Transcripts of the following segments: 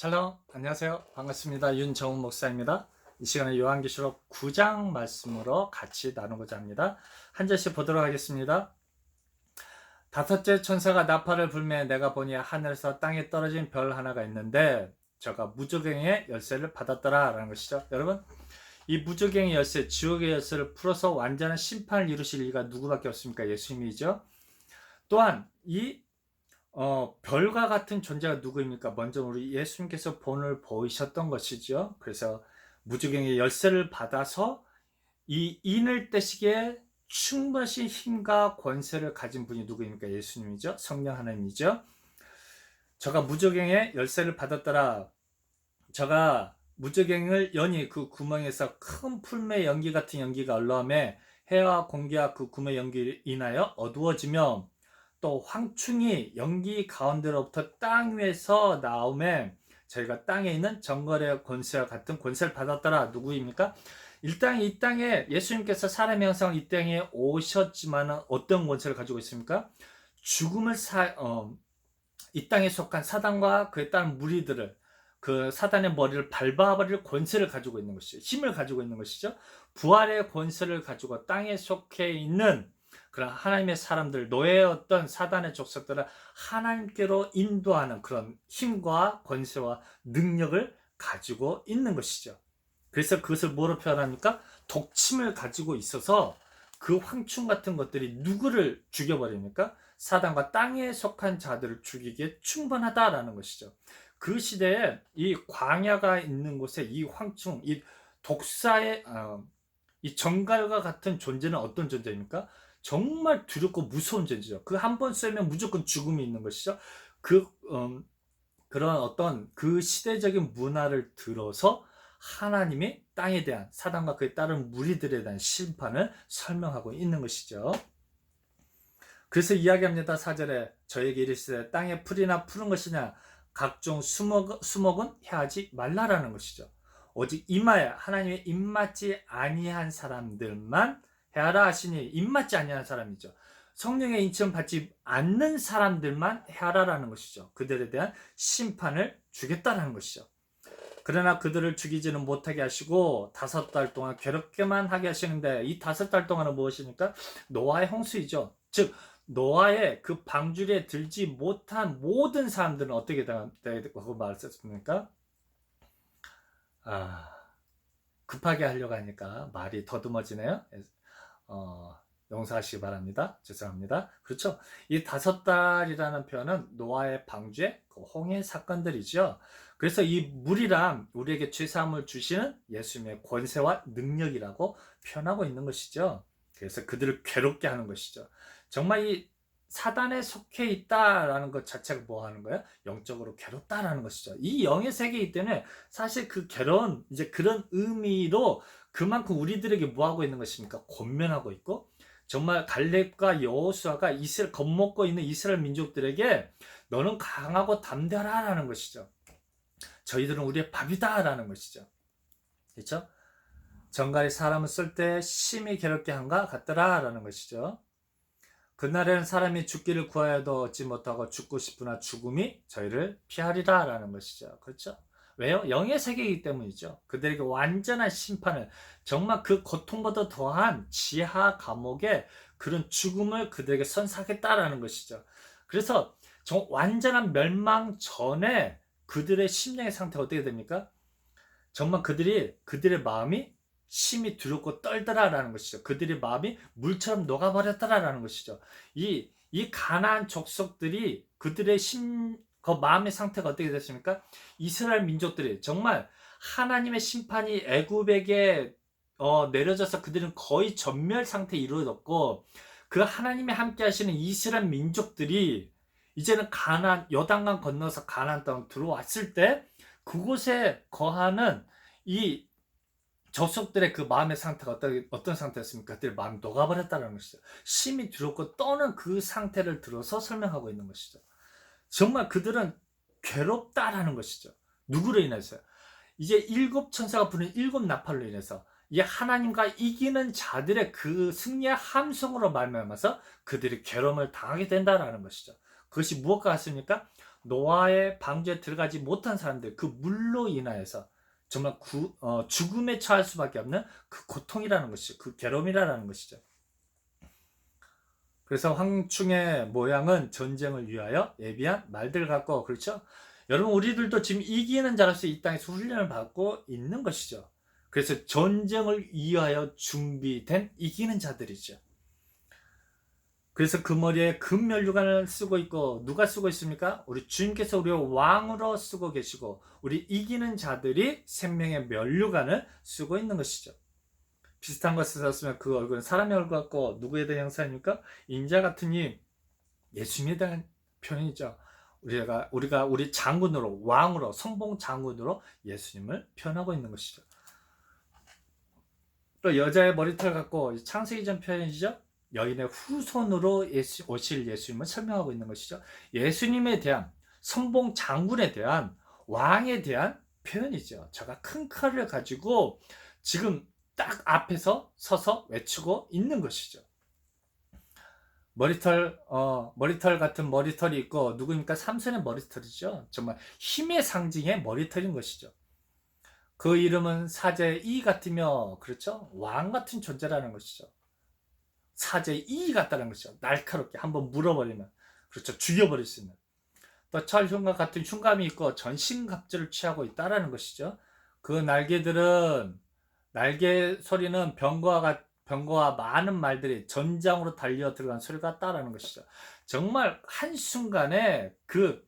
샬롬, 안녕하세요. 반갑습니다. 윤정훈 목사입니다. 이 시간에 요한계시록 9장 말씀으로 같이 나누고자 합니다. 한 절씩 보도록 하겠습니다. 다섯째 천사가 나팔을 불매 내가 보니 하늘에서 땅에 떨어진 별 하나가 있는데 저가 무저갱의 열쇠를 받았더라 라는 것이죠. 여러분, 이 무저갱의 열쇠, 지옥의 열쇠를 풀어서 완전한 심판을 이루실 이가 누구밖에 없습니까? 예수님이죠. 또한 이 별과 같은 존재가 누구입니까? 먼저 우리 예수님께서 본을 보이셨던 것이죠. 그래서 무주경의 열쇠를 받아서 이 인을 떼시기에 충분하신 힘과 권세를 가진 분이 누구입니까? 예수님이죠. 성령 하나님이죠. 저가 무저갱의 열쇠를 받았더라. 저가 무저갱을 여니 그 구멍에서 큰 풀매 연기 같은 연기가 올라오매 해와 공기와 그 구멍 연기로 인하여 어두워지며 또 황충이 연기 가운데로부터 땅 위에서 나오매 저희가 땅에 있는 정거래 권세와 같은 권세를 받았더라. 누구입니까? 일단 이 땅에 예수님께서 사람의 형상으로 이 땅에 오셨지만 어떤 권세를 가지고 있습니까? 죽음을 이 땅에 속한 사단과 그에 따른 무리들을 그 사단의 머리를 밟아버릴 권세를 가지고 있는 것이죠. 힘을 가지고 있는 것이죠. 부활의 권세를 가지고 땅에 속해 있는 그런 하나님의 사람들, 노예였던 사단의 족속들을 하나님께로 인도하는 그런 힘과 권세와 능력을 가지고 있는 것이죠. 그래서 그것을 뭐로 표현합니까? 독침을 가지고 있어서 그 황충 같은 것들이 누구를 죽여버립니까? 사단과 땅에 속한 자들을 죽이기에 충분하다라는 것이죠. 그 시대에 이 광야가 있는 곳에 이 황충, 이 독사의 이 정갈과 같은 존재는 어떤 존재입니까? 정말 두렵고 무서운 존재죠. 그 한 번 쏘면 무조건 죽음이 있는 것이죠. 그런 어떤 그 시대적인 문화를 들어서 하나님이 땅에 대한 사단과 그에 따른 무리들에 대한 심판을 설명하고 있는 것이죠. 그래서 이야기합니다. 4절에 저에게 이르시되 땅에 풀이나 푸른 것이냐 각종 수목은 해하지 말라라는 것이죠. 오직 임하여 하나님의 입맞지 아니한 사람들만 해하라 하시니 입맞지 아니한 사람이죠. 성령의 인치를 받지 않는 사람들만 해하라라는 것이죠. 그들에 대한 심판을 주겠다라는 것이죠. 그러나 그들을 죽이지는 못하게 하시고 5달 동안 괴롭게만 하게 하시는데 이 5달 동안은 무엇입니까? 노아의 홍수이죠. 즉 노아의 그 방주리에 들지 못한 모든 사람들은 어떻게 되고 말했습니까? 급하게 하려고 하니까 말이 더듬어지네요. 용서하시기 바랍니다. 죄송합니다. 그렇죠. 이 5달이라는 표현은 노아의 방주의 그 홍해 사건들이죠. 그래서 이 물이란 우리에게 죄사함을 주시는 예수님의 권세와 능력이라고 표현하고 있는 것이죠. 그래서 그들을 괴롭게 하는 것이죠. 정말 이 사단에 속해 있다라는 것 자체가 뭐 하는 거예요? 영적으로 괴롭다라는 것이죠. 이 영의 세계이기 때문에 사실 그 괴로운 이제 그런 의미로 그만큼 우리들에게 뭐 하고 있는 것입니까? 권면하고 있고 정말 갈렙과 여호수아가 이스라엘 겁먹고 있는 이스라엘 민족들에게 너는 강하고 담대하라라는 것이죠. 저희들은 우리의 밥이다라는 것이죠. 그렇죠? 정갈이 사람을 쓸 때 심히 괴롭게 한가 같더라라는 것이죠. 그날에는 사람이 죽기를 구하여도 얻지 못하고 죽고 싶으나 죽음이 저희를 피하리라라는 것이죠. 그렇죠? 왜요? 영의 세계이기 때문이죠. 그들에게 완전한 심판을 정말 그 고통보다 더한 지하 감옥의 그런 죽음을 그들에게 선사하겠다라는 것이죠. 그래서 완전한 멸망 전에 그들의 심령의 상태가 어떻게 됩니까? 정말 그들의 마음이 심히 두렵고 떨더라라는 것이죠. 그들의 마음이 물처럼 녹아버렸더라라는 것이죠. 이 가나안 족속들이 그들의 그 마음의 상태가 어떻게 됐습니까? 이스라엘 민족들이 정말 하나님의 심판이 애굽에게 내려져서 그들은 거의 전멸 상태에 이르렀고 그 하나님이 함께 하시는 이스라엘 민족들이 이제는 요단강 건너서 가나안 땅 들어왔을 때 그곳에 거하는 이 족속들의 그 마음의 상태가 어떤 상태였습니까? 그들의 마음이 녹아버렸다는 것이죠. 심히 두렵고 떠는 그 상태를 들어서 설명하고 있는 것이죠. 정말 그들은 괴롭다라는 것이죠. 누구로 인해서요? 이제 7천사가 부는 7나팔로 인해서 이 하나님과 이기는 자들의 그 승리의 함성으로 말미암아서 그들이 괴로움을 당하게 된다라는 것이죠. 그것이 무엇과 같습니까? 노아의 방주에 들어가지 못한 사람들, 그 물로 인하여서 정말 죽음에 처할 수밖에 없는 그 고통이라는 것이죠. 그 괴로움이라는 것이죠. 그래서 황충의 모양은 전쟁을 위하여 예비한 말들 같고, 그렇죠? 여러분, 우리들도 지금 이기는 자로서 이 땅에서 훈련을 받고 있는 것이죠. 그래서 전쟁을 위하여 준비된 이기는 자들이죠. 그래서 그 머리에 금면류관을 쓰고 있고, 누가 쓰고 있습니까? 우리 주님께서 우리를 왕으로 쓰고 계시고, 우리 이기는 자들이 생명의 면류관을 쓰고 있는 것이죠. 비슷한 것을 썼으면 그 얼굴은 사람의 얼굴 같고, 누구에 대한 형상입니까? 인자 같은 이 예수님에 대한 표현이죠. 우리가 우리 장군으로, 왕으로, 선봉 장군으로 예수님을 표현하고 있는 것이죠. 또 여자의 머리털 같고, 창세기 전 표현이죠. 여인의 후손으로 오실 예수님을 설명하고 있는 것이죠. 예수님에 대한, 선봉 장군에 대한, 왕에 대한 표현이죠. 저가 큰 칼을 가지고 지금 딱 앞에서 서서 외치고 있는 것이죠. 머리털 같은 머리털이 있고, 누구입니까? 삼손의 머리털이죠. 정말 힘의 상징의 머리털인 것이죠. 그 이름은 사제의 이 같으며, 그렇죠? 왕 같은 존재라는 것이죠. 사제의 이 같다는 것이죠. 날카롭게 한번 물어버리면, 그렇죠, 죽여버릴 수 있는. 또 철흉과 같은 흉감이 있고 전신갑주를 취하고 있다라는 것이죠. 그 날개들은, 날개 소리는 병거와 많은 말들이 전장으로 달려 들어간 소리 같다라는 것이죠. 정말 한순간에 그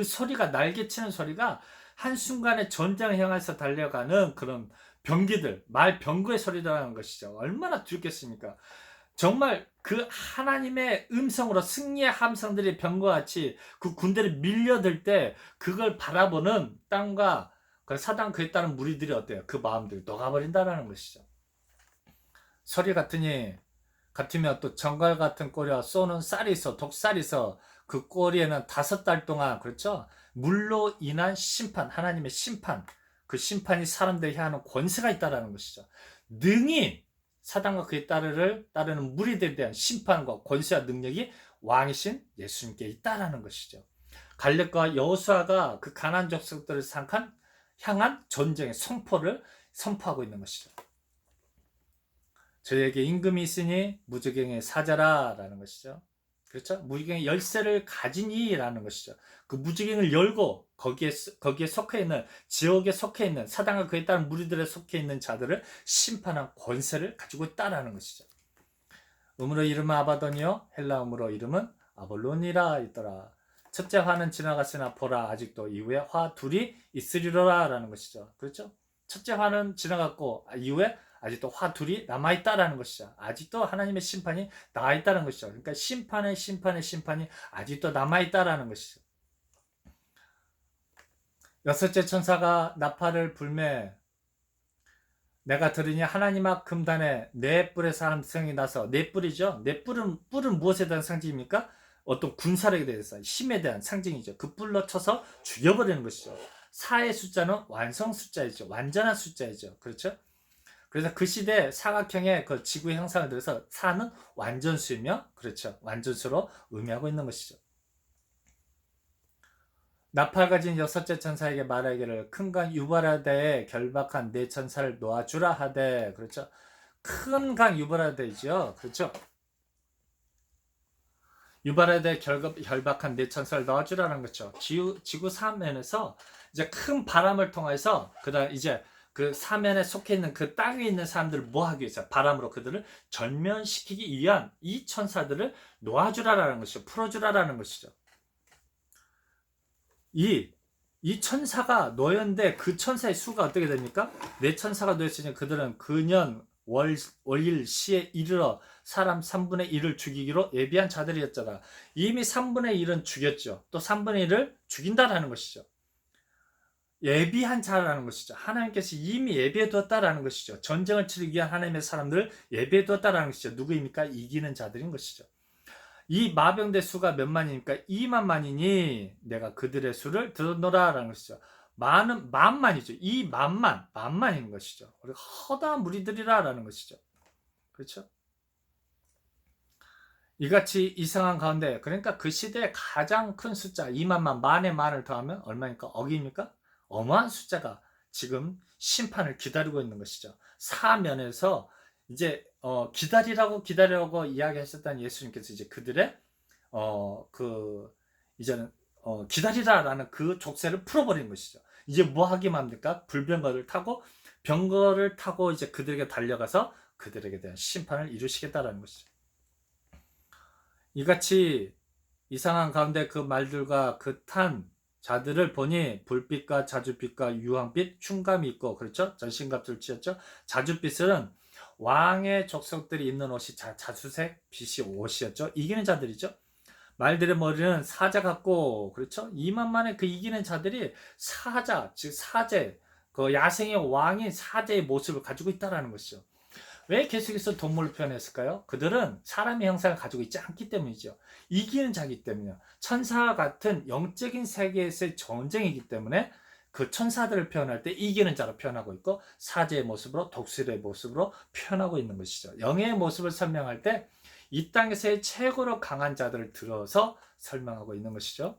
소리가, 날개치는 소리가 한순간에 전장을 향해서 달려가는 그런 병기들, 병거의 소리라는 것이죠. 얼마나 두렵겠습니까? 정말 그 하나님의 음성으로 승리의 함성들이 병거같이 그 군대를 밀려들 때 그걸 바라보는 땅과 그 사단, 그에 따른 무리들이 어때요? 그 마음들이 녹아버린다는 것이죠. 소리 같으면 또 정갈 같은 꼬리와 쏘는 쌀이 있어, 독살이 있어. 그 꼬리에는 5달 동안, 그렇죠? 물로 인한 심판, 하나님의 심판, 그 심판이 사람들이 향하는 권세가 있다는 것이죠. 능히 사단과 그의 따르는 무리들에 대한 심판과 권세와 능력이 왕이신 예수님께 있다라는 것이죠. 갈렙과 여호수아가 그 가나안 족속들을 향한 전쟁의 선포를 선포하고 있는 것이죠. 저희에게 임금이 있으니 무저갱의 사자라라는 것이죠. 그렇죠? 무저갱의 열쇠를 가지니라는 것이죠. 그 무저갱을 열고 거기에 속해 있는, 지옥에 속해 있는 사단과 그에 따른 무리들에 속해 있는 자들을 심판한 권세를 가지고 있다라는 것이죠. 음으로 이름은 아바돈이요, 헬라음으로 이름은 아볼론이라 있더라. 첫째 화는 지나갔으나 보라, 아직도 이후에 화 둘이 있으리로라라는 것이죠. 그렇죠? 첫째 화는 지나갔고 이후에 아직도 화 둘이 남아있다라는 것이죠. 아직도 하나님의 심판이 남아있다는 것이죠. 그러니까 심판이 아직도 남아있다라는 것이죠. 여섯째 천사가 나팔을 불매 내가 들으니 하나님 앞 금단에 네 뿔의 사람성이 나서, 네 뿔이죠. 네 뿔은 무엇에 대한 상징입니까? 어떤 군사력에 대해서, 힘에 대한 상징이죠. 그 뿔로 쳐서 죽여버리는 것이죠. 4의 숫자는 완성 숫자이죠. 완전한 숫자이죠. 그렇죠? 그래서 그 시대 사각형의 그 지구 형상을 들어서 4는 완전수이며, 그렇죠, 완전수로 의미하고 있는 것이죠. 나팔 가진 여섯째 천사에게 말하기를 큰 강 유브라데에 결박한 네 천사를 놓아주라 하되, 그렇죠, 큰 강 유브라데이죠. 그렇죠, 유브라데에 결박한 네 천사를 놓아주라는 거죠. 지구 사면에서 이제 큰 바람을 통해서 그다음 이제 그 사면에 속해 있는 그 땅에 있는 사람들을 뭐 하기 위해서, 바람으로 그들을 절면시키기 위한 이 천사들을 놓아주라라는 것이죠. 풀어주라라는 것이죠. 이 천사가 놓였는데 그 천사의 수가 어떻게 됩니까? 네 천사가 놓였으니 그들은 그년 월일 시에 이르러 사람 3분의 1을 죽이기로 예비한 자들이었잖아. 이미 3분의 1은 죽였죠. 또 3분의 1을 죽인다라는 것이죠. 예비한 자라는 것이죠. 하나님께서 이미 예비해 두었다라는 것이죠. 전쟁을 치르기 위한 하나님의 사람들을 예비해 두었다라는 것이죠. 누구입니까? 이기는 자들인 것이죠. 이 마병대 수가 몇 만입니까? 2만만이니 내가 그들의 수를 들어노라라는 것이죠. 만만이죠. 이 만만인 것이죠. 허다한 무리들이라라는 것이죠. 그렇죠? 이같이 이상한 가운데, 그러니까 그 시대에 가장 큰 숫자 2만만, 만에 만을 더하면 얼마입니까? 억입니까? 어마한 숫자가 지금 심판을 기다리고 있는 것이죠. 사면에서 이제 기다리라고 이야기하셨던 예수님께서 이제 그들의 이제는 기다리라라는 그 족쇄를 풀어버린 것이죠. 이제 뭐 하기만 합니까? 병거를 타고 이제 그들에게 달려가서 그들에게 대한 심판을 이루시겠다라는 것이죠. 이같이 이상한 가운데 그 말들과 그 탄 자들을 보니 불빛과 자줏빛과 유황빛 흉감이 있고, 그렇죠? 전신갑주를 찢었죠. 자줏빛은 왕의 족속들이 입는 옷이 자수색 빛이 옷이었죠. 이기는 자들이죠. 말들의 머리는 사자 같고, 그렇죠? 2만만의 그 이기는 자들이 사자, 즉 사제, 그 야생의 왕인 사제의 모습을 가지고 있다라는 것이죠. 왜 계속해서 동물을 표현했을까요? 그들은 사람의 형상을 가지고 있지 않기 때문이죠. 이기는 자이기 때문이요. 천사와 같은 영적인 세계에서의 전쟁이기 때문에 그 천사들을 표현할 때 이기는 자로 표현하고 있고, 사제의 모습으로, 독수리의 모습으로 표현하고 있는 것이죠. 영의 모습을 설명할 때 이 땅에서의 최고로 강한 자들을 들어서 설명하고 있는 것이죠.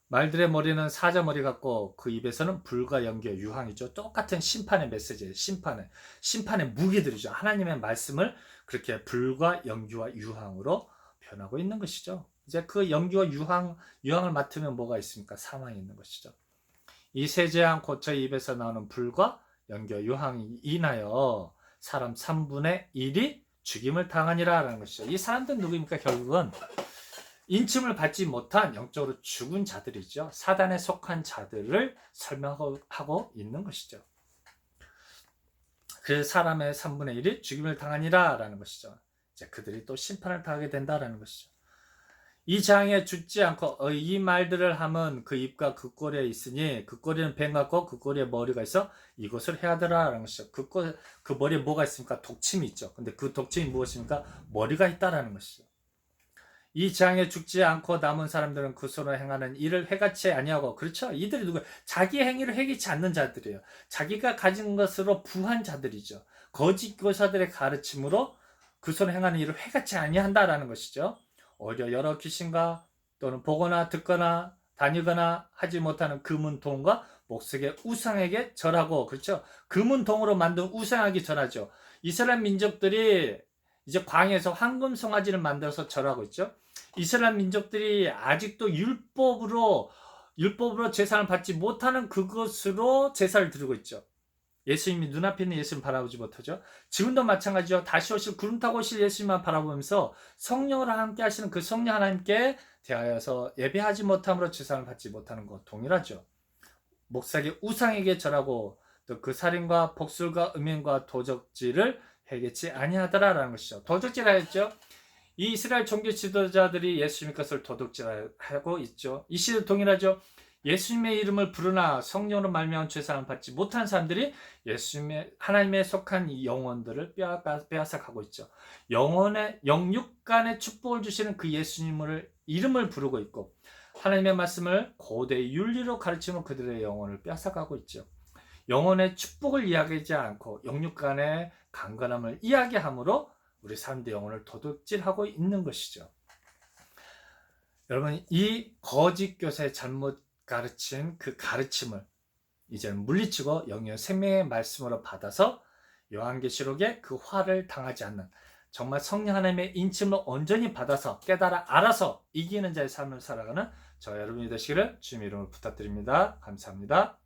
말들의 머리는 사자 머리 같고 그 입에서는 불과 연기와 유황이죠. 똑같은 심판의 메시지예요. 심판의 무기들이죠. 하나님의 말씀을 그렇게 불과 연기와 유황으로 표현하고 있는 것이죠. 이제 그 연기와 유황을 맡으면 뭐가 있습니까? 사망이 있는 것이죠. 이 세제한 고처의 입에서 나오는 불과 연기와 유황이 인하여 사람 3분의 1이 죽임을 당하니라라는 것이죠. 이 사람들은 누구입니까? 결국은 인침을 받지 못한 영적으로 죽은 자들이죠. 사단에 속한 자들을 설명하고 있는 것이죠. 그 사람의 3분의 1이 죽임을 당하니라 라는 것이죠. 이제 그들이 또 심판을 당하게 된다라는 것이죠. 이 장에 죽지 않고 이 말들을 하면 그 입과 그 꼬리에 있으니 그 꼬리는 뱀 같고 그 꼬리에 머리가 있어 이것을 해야 되라라는 것이죠. 그 머리에 뭐가 있습니까? 독침이 있죠. 근데 그 독침이 무엇입니까? 머리가 있다라는 것이죠. 이 장에 죽지 않고 남은 사람들은 그 손으로 행하는 일을 회개치 아니하고, 그렇죠? 이들이 누구예요? 자기 행위를 회개치 않는 자들이에요. 자기가 가진 것으로 부한 자들이죠. 거짓 교사들의 가르침으로 그 손으로 행하는 일을 회개치 아니한다라는 것이죠. 오히려 여러 귀신과 또는 보거나 듣거나 다니거나 하지 못하는 금은 동과 목석의 우상에게 절하고, 그렇죠? 금은 동으로 만든 우상에게 절하죠. 이스라엘 민족들이 이제 광야에서 황금 송아지를 만들어서 절하고 있죠. 이스라엘 민족들이 아직도 율법으로 제사를 받지 못하는 그것으로 제사를 드리고 있죠. 예수님이 눈앞에 있는 예수님 바라보지 못하죠. 지금도 마찬가지죠. 다시 오실 구름 타고 오실 예수님만 바라보면서 성령으로 함께 하시는 그 성령 하나님께 대하여서 예배하지 못함으로 제사를 받지 못하는 것 동일하죠. 목사의 우상에게 절하고 또 그 살인과 복술과 음행과 도적질을 회개치 아니하더라라는 것이죠. 도적질하였죠. 이 이스라엘 종교 지도자들이 예수님 것을 도둑질하고 있죠. 이 시도 동일하죠. 예수님의 이름을 부르나 성령으로 말미암은 죄사함을 받지 못한 사람들이 하나님의 속한 영혼들을 빼앗아가고 있죠. 영육 간의 축복을 주시는 그 예수님을 이름을 부르고 있고, 하나님의 말씀을 고대의 윤리로 가르치면 그들의 영혼을 빼앗아가고 있죠. 영혼의 축복을 이야기하지 않고 영육 간의 강건함을 이야기함으로 우리 사람들의 영혼을 도둑질하고 있는 것이죠. 여러분, 이 거짓 교사의 잘못 가르친 그 가르침을 이제는 물리치고 영영 생명의 말씀으로 받아서 요한계시록에 그 화를 당하지 않는, 정말 성령 하나님의 인침을 온전히 받아서 깨달아 알아서 이기는 자의 삶을 살아가는 저 여러분이 되시기를 주님의 이름으로 부탁드립니다. 감사합니다.